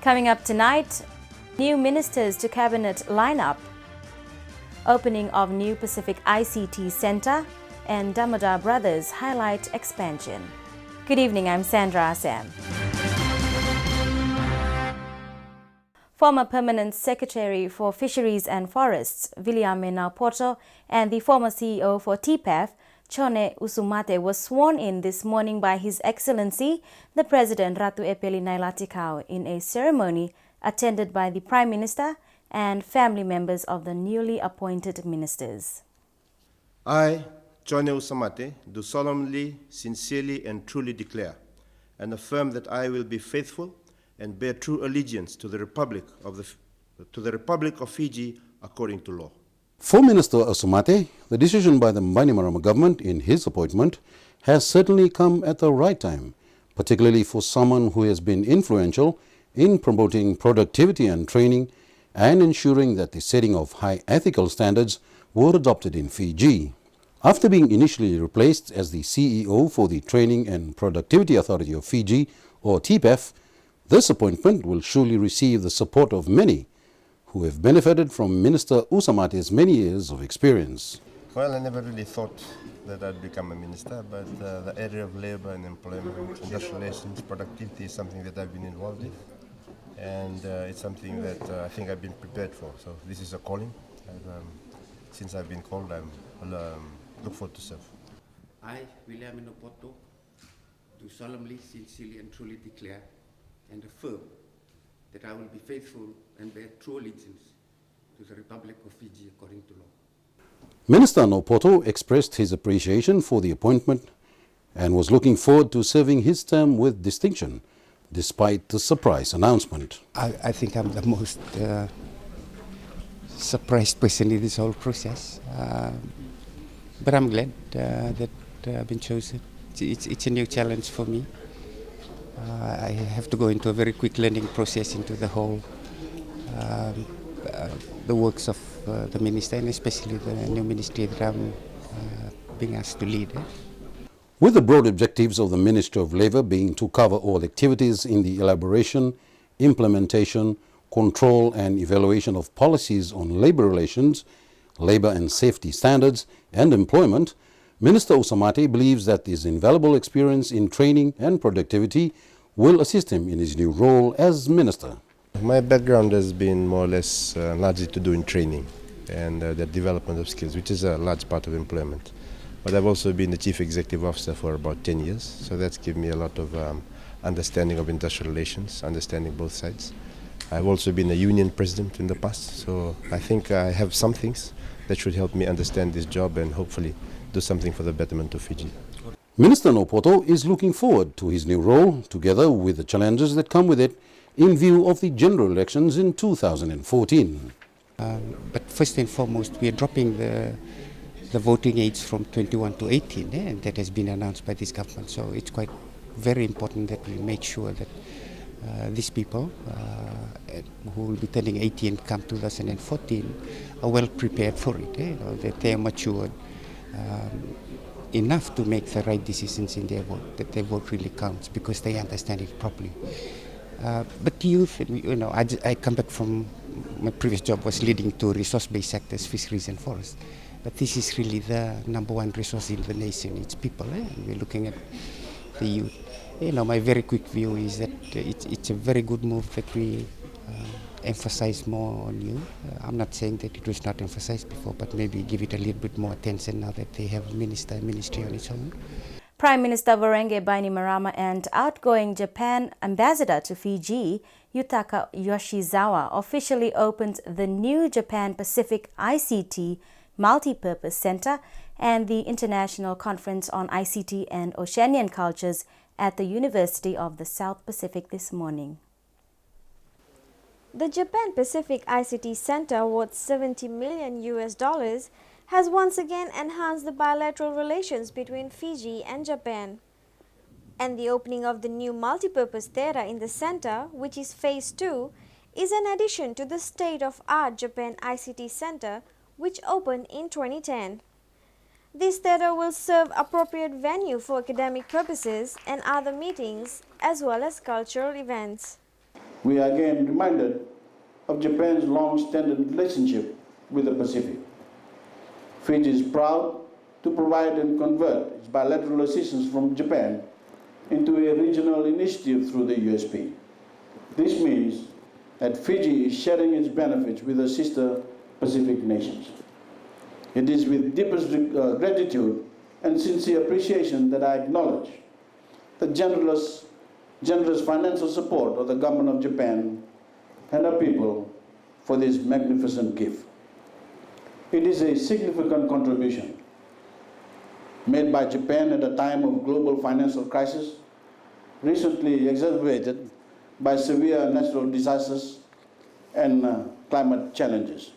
Coming up tonight, new ministers to cabinet lineup, opening of new Pacific ICT Centre, and Damodar brothers highlight expansion. Good evening, I'm Sandra Assam. Former Permanent Secretary for Fisheries and Forests, William Porto, and the former CEO for TPAF, Chone Usumate, was sworn in this morning by His Excellency, the President Ratu Epeli Nailatikau, in a ceremony attended by the Prime Minister and family members of the newly appointed ministers. I, Chone Usumate, do solemnly, sincerely and truly declare and affirm that I will be faithful and bear true allegiance to the Republic of Fiji according to law. For Minister Usumate, the decision by the Bainimarama government in his appointment has certainly come at the right time, particularly for someone who has been influential in promoting productivity and training and ensuring that the setting of high ethical standards were adopted in Fiji. After being initially replaced as the CEO for the Training and Productivity Authority of Fiji, or TPAF, this appointment will surely receive the support of many who have benefited from Minister Usumate's many years of experience. Well, I never really thought that I'd become a minister, but the area of labor and employment, industrial relations, productivity is something that I've been involved in, and it's something that I think I've been prepared for. So this is a calling, and since I've been called, I'll look forward to serve. I, William Porto, do solemnly, sincerely and truly declare and affirm that I will be faithful and bear true allegiance to the Republic of Fiji according to law. Minister Nopoto expressed his appreciation for the appointment and was looking forward to serving his term with distinction, despite the surprise announcement. I think I'm the most surprised person in this whole process, but I'm glad that I've been chosen. It's a new challenge for me. I have to go into a very quick learning process into the whole, the works of the minister, and especially the new ministry that I'm being asked to lead. With the broad objectives of the Ministry of Labour being to cover all activities in the elaboration, implementation, control and evaluation of policies on labour relations, labour and safety standards and employment, Minister Usumate believes that his invaluable experience in training and productivity will assist him in his new role as minister. My background has been more or less largely to do in training and the development of skills, which is a large part of employment. But I've also been the chief executive officer for about 10 years, so that's given me a lot of understanding of industrial relations, understanding both sides. I've also been a union president in the past, so I think I have some things that should help me understand this job and hopefully do something for the betterment of Fiji. Minister Nopoto is looking forward to his new role, together with the challenges that come with it, in view of the general elections in 2014. But first and foremost, we are dropping the voting age from 21 to 18, and that has been announced by this government. So it's quite very important that we make sure that these people who will be turning 18 come 2014 are well prepared for it, that they are matured enough to make the right decisions in their vote, that their vote really counts because they understand it properly. But youth, I come back from my previous job was leading to resource-based sectors, fisheries and forests. But this is really the number one resource in the nation. It's people. We're looking at the youth. My very quick view is that it's a very good move that we emphasize more on youth. I'm not saying that it was not emphasized before, but maybe give it a little bit more attention now that they have a ministry on its own. Prime Minister Voreqe Bainimarama and outgoing Japan ambassador to Fiji, Yutaka Yoshizawa, officially opened the new Japan Pacific ICT Multi-Purpose Center and the International Conference on ICT and Oceanian Cultures at the University of the South Pacific this morning. The Japan Pacific ICT Center, worth $70 million, has once again enhanced the bilateral relations between Fiji and Japan. And the opening of the new multipurpose theatre in the center, which is Phase 2, is an addition to the state-of-art Japan ICT Center, which opened in 2010. This theatre will serve appropriate venue for academic purposes and other meetings, as well as cultural events. We are again reminded of Japan's long-standing relationship with the Pacific. Fiji is proud to provide and convert its bilateral assistance from Japan into a regional initiative through the USP. This means that Fiji is sharing its benefits with the sister Pacific nations. It is with deepest gratitude and sincere appreciation that I acknowledge the generous financial support of the government of Japan and our people for this magnificent gift. It is a significant contribution made by Japan at a time of global financial crisis, recently exacerbated by severe natural disasters and climate challenges.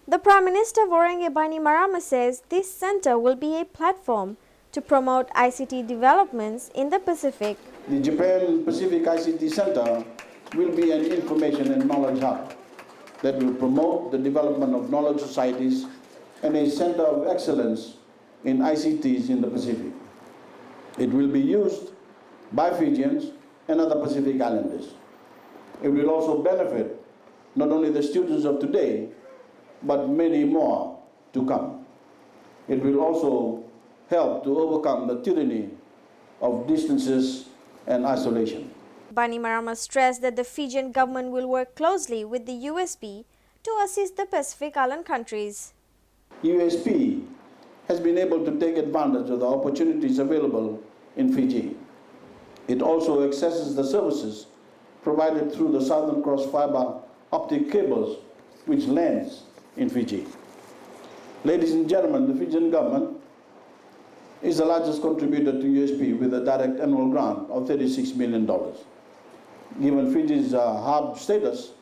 The Prime Minister Voreqe Bainimarama says this center will be a platform to promote ICT developments in the Pacific. The Japan Pacific ICT Center will be an information and knowledge hub that will promote the development of knowledge societies and a center of excellence in ICTs in the Pacific. It will be used by Fijians and other Pacific Islanders. It will also benefit not only the students of today, but many more to come. It will also help to overcome the tyranny of distances and isolation. Bainimarama stressed that the Fijian government will work closely with the USP to assist the Pacific Island countries. USP has been able to take advantage of the opportunities available in Fiji. It also accesses the services provided through the Southern Cross fiber optic cables which lands in Fiji. Ladies and gentlemen, the Fijian government is the largest contributor to USP with a direct annual grant of $36 million. Given Fiji's hub status,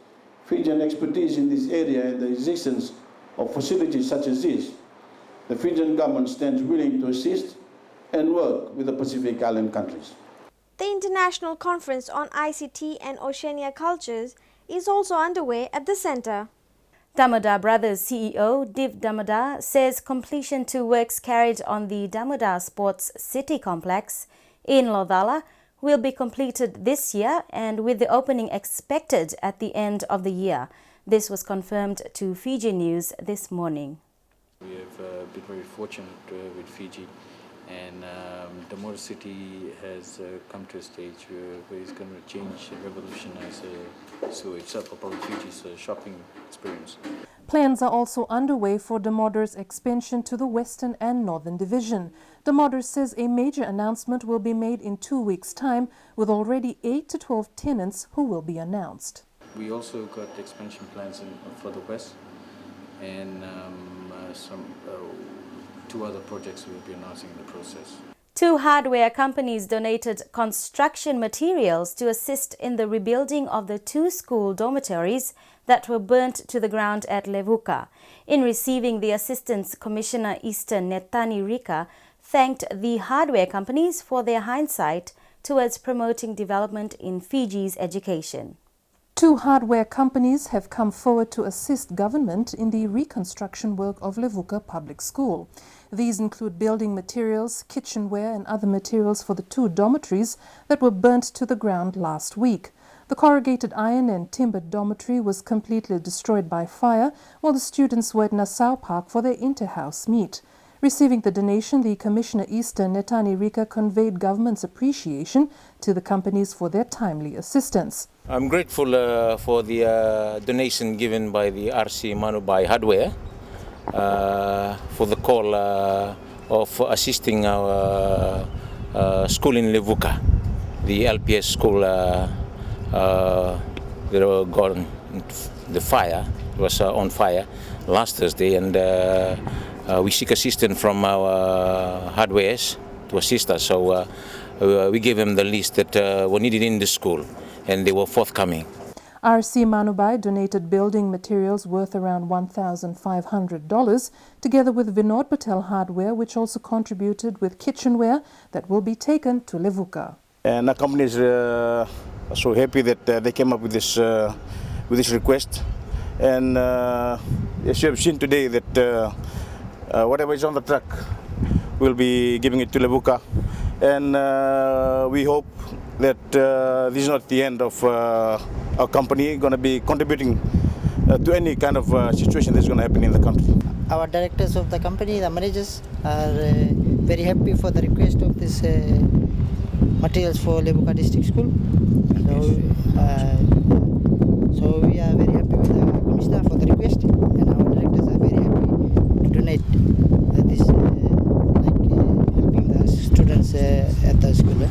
Fijian expertise in this area and the existence of facilities such as this, the Fijian government stands willing to assist and work with the Pacific Island countries. The International Conference on ICT and Oceania Cultures is also underway at the center. Damodar Brothers CEO Div Damodar says completion to works carried on the Damodar Sports City Complex in Lodhala will be completed this year, and with the opening expected at the end of the year. This was confirmed to Fiji News this morning. We have been very fortunate with Fiji, and Damodar City has come to a stage where it's going to change and revolutionize sewage, public Fiji's shopping experience. Plans are also underway for Damodar's expansion to the Western and Northern Division. Damodar says a major announcement will be made in 2 weeks' time, with already 8 to 12 tenants who will be announced. We also got expansion plans for the West, and two other projects we'll be announcing in the process. 2 hardware companies donated construction materials to assist in the rebuilding of the 2 school dormitories that were burnt to the ground at Levuka. In receiving the assistance, Commissioner Eastern Netani Rika thanked the hardware companies for their hindsight towards promoting development in Fiji's education. 2 hardware companies have come forward to assist government in the reconstruction work of Levuka Public School. These include building materials, kitchenware and other materials for the 2 dormitories that were burnt to the ground last week. The corrugated iron and timbered dormitory was completely destroyed by fire while the students were at Nassau Park for their inter-house meet. Receiving the donation, the Commissioner Eastern Netani Rika conveyed government's appreciation to the companies for their timely assistance. I'm grateful for the donation given by the RC Manubai Hardware for the call of assisting our school in Levuka, the LPS school that were gone. The fire was on fire last Thursday, and we seek assistance from our hardwares to assist us. So we gave them the list that were needed in the school, and they were forthcoming. RC Manubai donated building materials worth around $1,500, together with Vinod Patel Hardware, which also contributed with kitchenware that will be taken to Levuka. And our company is so happy that they came up with this request. And as you have seen today, that whatever is on the truck, we'll be giving it to Levuka. And we hope that this is not the end of our company going to be contributing to any kind of situation that's going to happen in the country. Our directors of the company, the managers, are very happy for the request of this materials for Levuka District School. So we are very happy with the commissioner for the request, and our directors are very happy to donate this, helping the students at the school.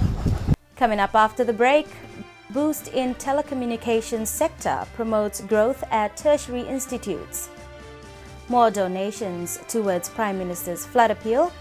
Coming up after the break, boost in telecommunications sector promotes growth at tertiary institutes. More donations towards Prime Minister's flood appeal